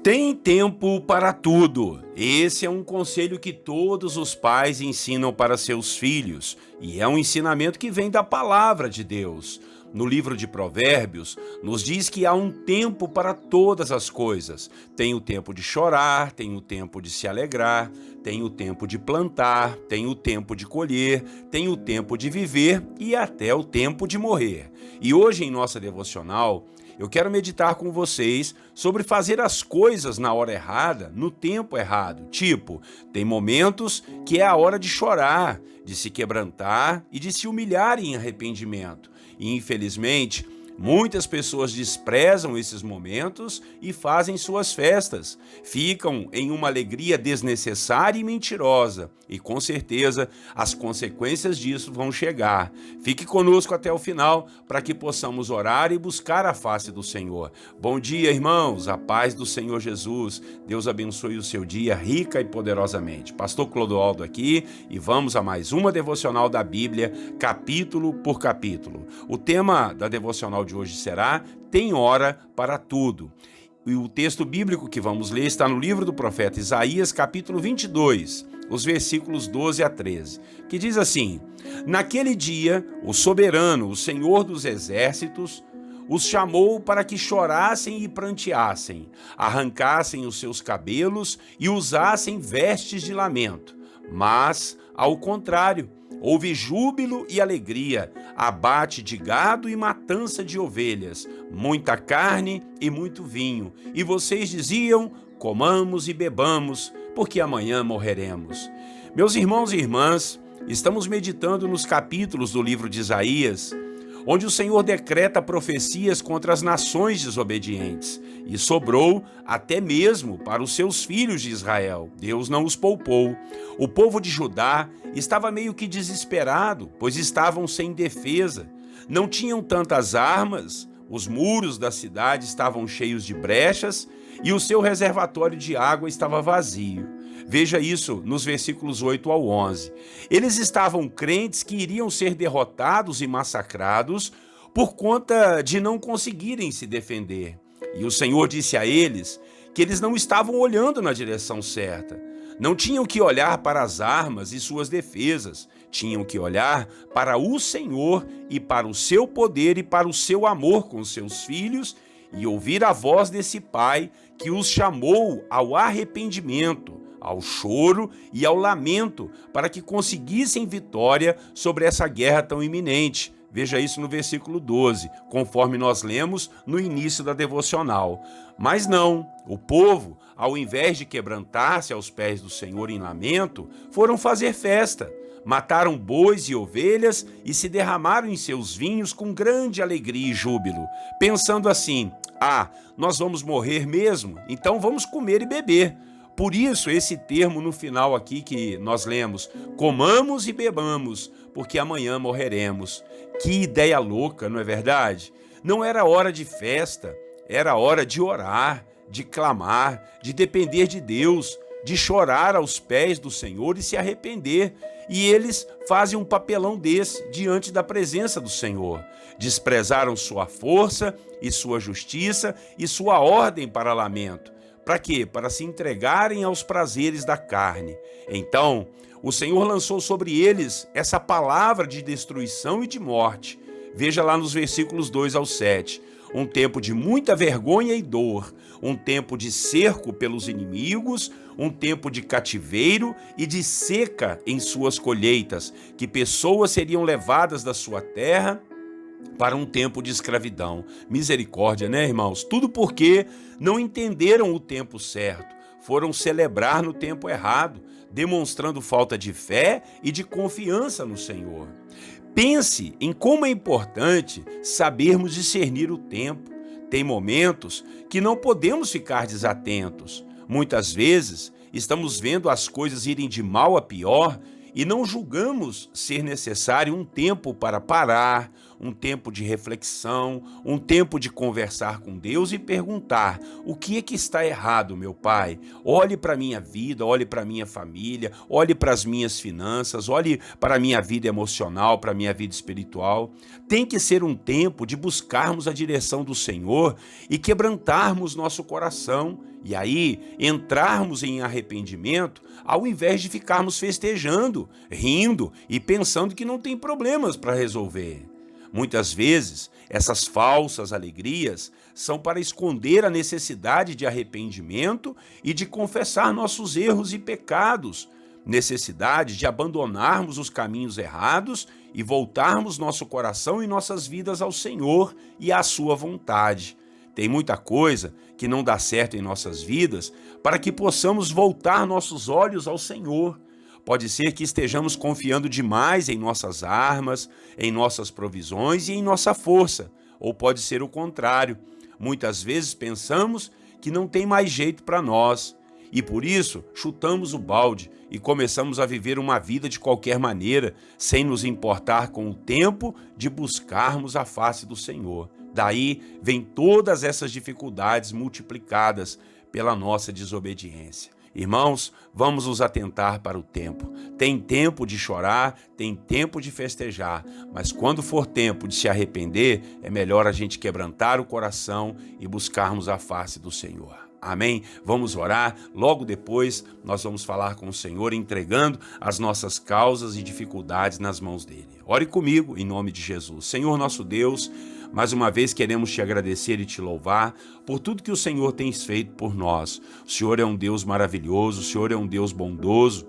Tem tempo para tudo. Esse é um conselho que todos os pais ensinam para seus filhos, e é um ensinamento que vem da palavra de Deus. No livro de Provérbios, nos diz que há um tempo para todas as coisas. Tem o tempo de chorar, tem o tempo de se alegrar, tem o tempo de plantar, tem o tempo de colher, tem o tempo de viver e até o tempo de morrer. E hoje, em nossa devocional, eu quero meditar com vocês sobre fazer as coisas na hora errada, no tempo errado. Tipo, tem momentos que é a hora de chorar, de se quebrantar e de se humilhar em arrependimento. E, infelizmente, muitas pessoas desprezam esses momentos e fazem suas festas. Ficam em uma alegria desnecessária e mentirosa. E com certeza as consequências disso vão chegar. Fique conosco até o final para que possamos orar e buscar a face do Senhor. Bom dia, irmãos. A paz do Senhor Jesus. Deus abençoe o seu dia rica e poderosamente. Pastor Clodoaldo aqui e vamos a mais uma devocional da Bíblia, capítulo por capítulo. O tema da devocional de hoje será Tem hora para tudo. E o texto bíblico que vamos ler está no livro do profeta Isaías, capítulo 22, os versículos 12 a 13, que diz assim: Naquele dia, o soberano, o Senhor dos exércitos, os chamou para que chorassem e pranteassem, arrancassem os seus cabelos e usassem vestes de lamento. Mas, ao contrário, houve júbilo e alegria, abate de gado e matança de ovelhas, muita carne e muito vinho. E vocês diziam: comamos e bebamos, porque amanhã morreremos. Meus irmãos e irmãs, estamos meditando nos capítulos do livro de Isaías, onde o Senhor decreta profecias contra as nações desobedientes, e sobrou até mesmo para os seus filhos de Israel. Deus não os poupou. O povo de Judá estava meio que desesperado, pois estavam sem defesa. Não tinham tantas armas, os muros da cidade estavam cheios de brechas e o seu reservatório de água estava vazio. Veja isso nos versículos 8 ao 11. Eles estavam crentes que iriam ser derrotados e massacrados por conta de não conseguirem se defender. E o Senhor disse a eles que eles não estavam olhando na direção certa. Não tinham que olhar para as armas e suas defesas. Tinham que olhar para o Senhor e para o seu poder e para o seu amor com seus filhos e ouvir a voz desse Pai que os chamou ao arrependimento, ao choro e ao lamento, para que conseguissem vitória sobre essa guerra tão iminente. Veja isso no versículo 12, conforme nós lemos no início da devocional. Mas não, o povo, ao invés de quebrantar-se aos pés do Senhor em lamento, foram fazer festa. Mataram bois e ovelhas e se derramaram em seus vinhos com grande alegria e júbilo, pensando assim: nós vamos morrer mesmo, então vamos comer e beber. Por isso, esse termo no final aqui que nós lemos: comamos e bebamos, porque amanhã morreremos. Que ideia louca, não é verdade? Não era hora de festa, era hora de orar, de clamar, de depender de Deus, de chorar aos pés do Senhor e se arrepender. E eles fazem um papelão desse diante da presença do Senhor. Desprezaram sua força e sua justiça e sua ordem para lamento. Para quê? Para se entregarem aos prazeres da carne. Então, o Senhor lançou sobre eles essa palavra de destruição e de morte. Veja lá nos versículos 2 ao 7. Um tempo de muita vergonha e dor, um tempo de cerco pelos inimigos, um tempo de cativeiro e de seca em suas colheitas, que pessoas seriam levadas da sua terra para um tempo de escravidão. Misericórdia, né, irmãos? Tudo porque não entenderam o tempo certo. Foram celebrar no tempo errado, demonstrando falta de fé e de confiança no Senhor. Pense em como é importante sabermos discernir o tempo. Tem momentos que não podemos ficar desatentos. Muitas vezes estamos vendo as coisas irem de mal a pior e não julgamos ser necessário um tempo para parar, um tempo de reflexão, um tempo de conversar com Deus e perguntar: o que é que está errado, meu Pai? Olhe para a minha vida, olhe para a minha família, olhe para as minhas finanças, olhe para a minha vida emocional, para a minha vida espiritual. Tem que ser um tempo de buscarmos a direção do Senhor e quebrantarmos nosso coração. E aí, entrarmos em arrependimento, ao invés de ficarmos festejando, rindo e pensando que não tem problemas para resolver. Muitas vezes, essas falsas alegrias são para esconder a necessidade de arrependimento e de confessar nossos erros e pecados, necessidade de abandonarmos os caminhos errados e voltarmos nosso coração e nossas vidas ao Senhor e à sua vontade. Tem muita coisa que não dá certo em nossas vidas para que possamos voltar nossos olhos ao Senhor. Pode ser que estejamos confiando demais em nossas armas, em nossas provisões e em nossa força. Ou pode ser o contrário. Muitas vezes pensamos que não tem mais jeito para nós. E por isso chutamos o balde e começamos a viver uma vida de qualquer maneira, sem nos importar com o tempo de buscarmos a face do Senhor. Daí vem todas essas dificuldades multiplicadas pela nossa desobediência. Irmãos, vamos nos atentar para o tempo. Tem tempo de chorar, tem tempo de festejar, mas quando for tempo de se arrepender, é melhor a gente quebrantar o coração e buscarmos a face do Senhor. Amém? Vamos orar. Logo depois nós vamos falar com o Senhor, entregando as nossas causas e dificuldades nas mãos dele. Ore comigo em nome de Jesus. Senhor nosso Deus, mais uma vez queremos te agradecer e te louvar por tudo que o Senhor tem feito por nós. O Senhor é um Deus maravilhoso, o Senhor é um Deus bondoso,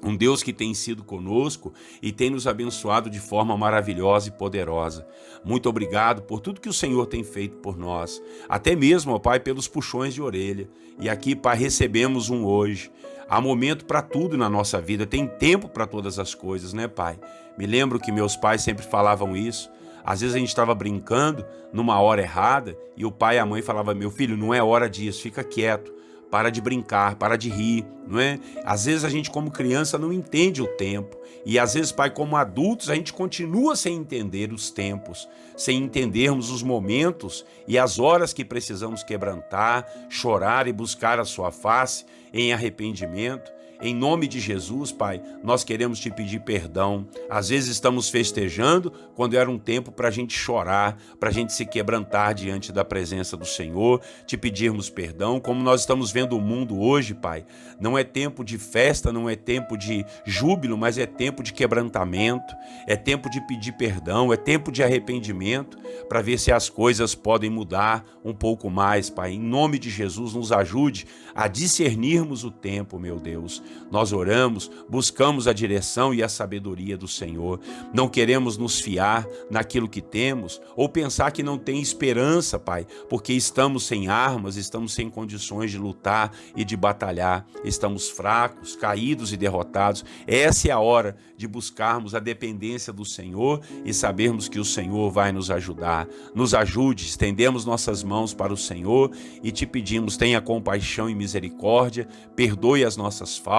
um Deus que tem sido conosco e tem nos abençoado de forma maravilhosa e poderosa. Muito obrigado por tudo que o Senhor tem feito por nós, até mesmo, ó Pai, pelos puxões de orelha. E aqui, Pai, recebemos um hoje. Há momento para tudo na nossa vida, tem tempo para todas as coisas, né, Pai? Me lembro que meus pais sempre falavam isso. Às vezes a gente estava brincando numa hora errada e o pai e a mãe falavam: meu filho, não é hora disso, fica quieto. Para de brincar, para de rir, não é? Às vezes a gente como criança não entende o tempo e às vezes, Pai, como adultos a gente continua sem entender os tempos, sem entendermos os momentos e as horas que precisamos quebrantar, chorar e buscar a sua face em arrependimento. Em nome de Jesus, Pai, nós queremos te pedir perdão. Às vezes estamos festejando quando era um tempo para a gente chorar, para a gente se quebrantar diante da presença do Senhor, te pedirmos perdão. Como nós estamos vendo o mundo hoje, Pai, não é tempo de festa, não é tempo de júbilo, mas é tempo de quebrantamento, é tempo de pedir perdão, é tempo de arrependimento, para ver se as coisas podem mudar um pouco mais, Pai. Em nome de Jesus, nos ajude a discernirmos o tempo, meu Deus. Nós oramos, buscamos a direção e a sabedoria do Senhor. Não queremos nos fiar naquilo que temos ou pensar que não tem esperança, Pai, porque estamos sem armas, estamos sem condições de lutar e de batalhar. Estamos fracos, caídos e derrotados. Essa é a hora de buscarmos a dependência do Senhor e sabermos que o Senhor vai nos ajudar. Nos ajude, estendemos nossas mãos para o Senhor e te pedimos: tenha compaixão e misericórdia, perdoe as nossas faltas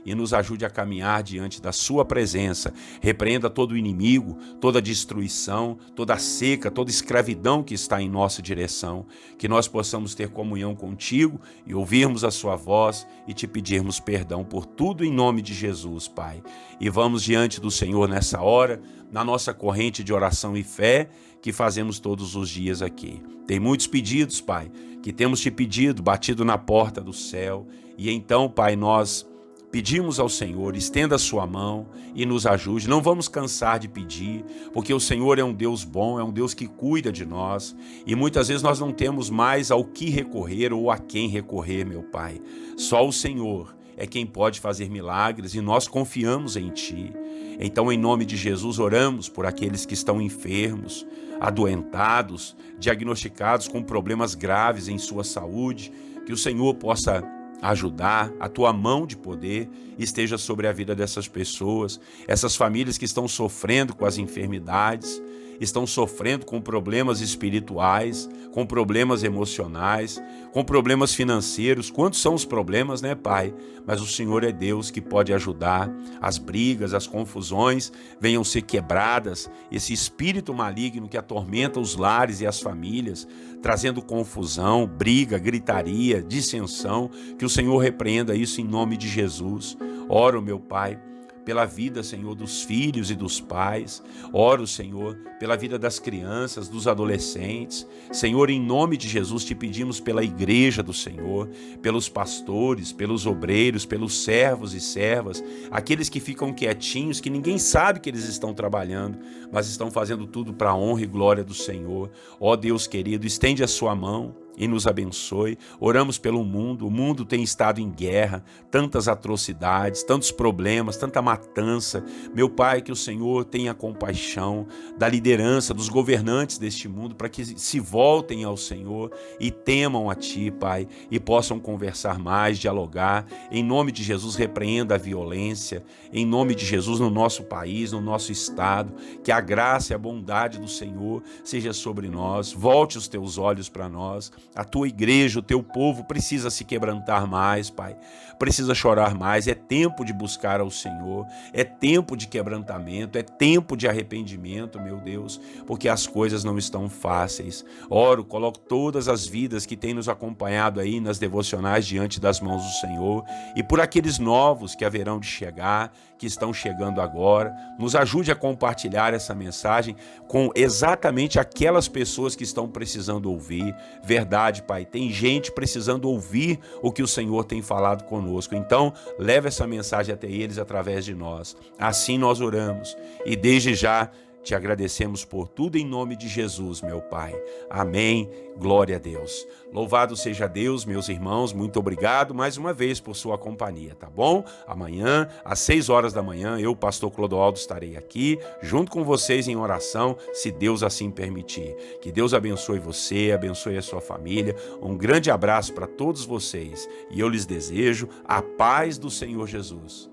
e nos ajude a caminhar diante da sua presença. Repreenda todo o inimigo, toda destruição, toda seca, toda escravidão que está em nossa direção, que nós possamos ter comunhão contigo e ouvirmos a sua voz e te pedirmos perdão por tudo em nome de Jesus, Pai. E vamos diante do Senhor nessa hora, na nossa corrente de oração e fé que fazemos todos os dias aqui. Tem muitos pedidos, Pai, que temos te pedido, batido na porta do céu. E então, Pai, nós pedimos ao Senhor, estenda a sua mão e nos ajude. Não vamos cansar de pedir, porque o Senhor é um Deus bom, é um Deus que cuida de nós. E muitas vezes nós não temos mais ao que recorrer ou a quem recorrer, meu Pai. Só o Senhor é quem pode fazer milagres e nós confiamos em Ti. Então, em nome de Jesus, oramos por aqueles que estão enfermos, adoentados, diagnosticados com problemas graves em sua saúde, que o Senhor possa ajudar, a tua mão de poder esteja sobre a vida dessas pessoas, essas famílias que estão sofrendo com as enfermidades. estão sofrendo com problemas espirituais, com problemas emocionais, com problemas financeiros. Quantos são os problemas, né, Pai? Mas o Senhor é Deus que pode ajudar. As brigas, as confusões venham ser quebradas. Esse espírito maligno que atormenta os lares e as famílias, trazendo confusão, briga, gritaria, dissensão, que o Senhor repreenda isso em nome de Jesus. Oro, meu Pai, pela vida, Senhor, dos filhos e dos pais. Oro, Senhor, pela vida das crianças, dos adolescentes. Senhor, em nome de Jesus, te pedimos pela igreja do Senhor, pelos pastores, pelos obreiros, pelos servos e servas, aqueles que ficam quietinhos, que ninguém sabe que eles estão trabalhando, mas estão fazendo tudo para a honra e glória do Senhor. Ó Deus querido, estende a sua mão e nos abençoe. Oramos pelo mundo. O mundo tem estado em guerra, tantas atrocidades, tantos problemas, tanta matança. Meu Pai, que o Senhor tenha compaixão da liderança, dos governantes deste mundo, para que se voltem ao Senhor e temam a Ti, Pai, e possam conversar mais, dialogar. Em nome de Jesus, repreenda a violência. Em nome de Jesus, no nosso país, no nosso estado, que a graça e a bondade do Senhor seja sobre nós. Volte os Teus olhos para nós. A Tua igreja, o Teu povo precisa se quebrantar mais, Pai. Precisa chorar mais. É tempo de buscar ao Senhor. É tempo de quebrantamento. É tempo de arrependimento, meu Deus, porque as coisas não estão fáceis. Oro, coloco todas as vidas que têm nos acompanhado aí nas devocionais diante das mãos do Senhor, e por aqueles novos que haverão de chegar, que estão chegando agora. Nos ajude a compartilhar essa mensagem com exatamente aquelas pessoas que estão precisando ouvir. Verdade, Pai, tem gente precisando ouvir o que o Senhor tem falado conosco. Então, leve essa mensagem até eles através de nós. Assim nós oramos e desde já te agradecemos por tudo em nome de Jesus, meu Pai. Amém. Glória a Deus. Louvado seja Deus, meus irmãos. Muito obrigado mais uma vez por sua companhia, tá bom? Amanhã, às 6 horas da manhã, eu, pastor Clodoaldo, estarei aqui junto com vocês em oração, se Deus assim permitir. Que Deus abençoe você, abençoe a sua família. Um grande abraço para todos vocês e eu lhes desejo a paz do Senhor Jesus.